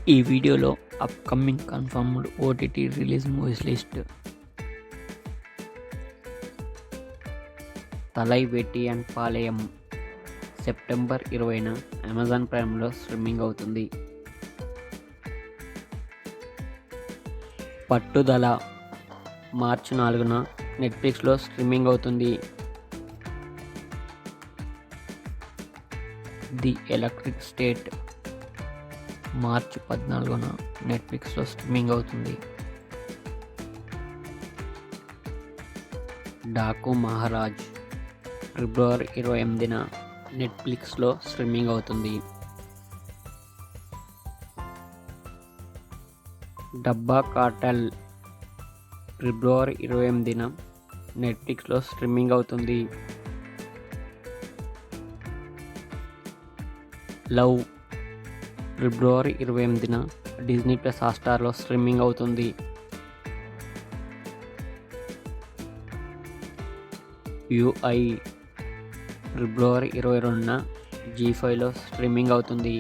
ఈ వీడియోలో upcoming confirmed OTT release movies list. Thalai Vetti and Palayam September 20న అమెజాన్ ప్రైమ్లో స్ట్రీమింగ్ అవుతుంది. పట్టుదల మార్చి 4న నెట్ఫ్లిక్స్లో స్ట్రీమింగ్ అవుతుంది. ది ఎలక్ట్రిక్ స్టేట్ మార్చి 14న నెట్ఫ్లిక్స్లో స్ట్రీమింగ్ అవుతుంది. డాకు మహారాజ్ ఫిబ్రవరి 28న నెట్ఫ్లిక్స్లో స్ట్రీమింగ్ అవుతుంది. డబ్బా కార్టెల్ ఫిబ్రవరి 28న నెట్ఫ్లిక్స్లో స్ట్రీమింగ్ అవుతుంది. లవ్ ఫిబ్రవరి 28న డిజ్నీ ప్లస్ హాట్‌స్టార్లో స్ట్రీమింగ్ అవుతుంది. UI ఫిబ్రవరి 22న జీ5లో స్ట్రీమింగ్ అవుతుంది.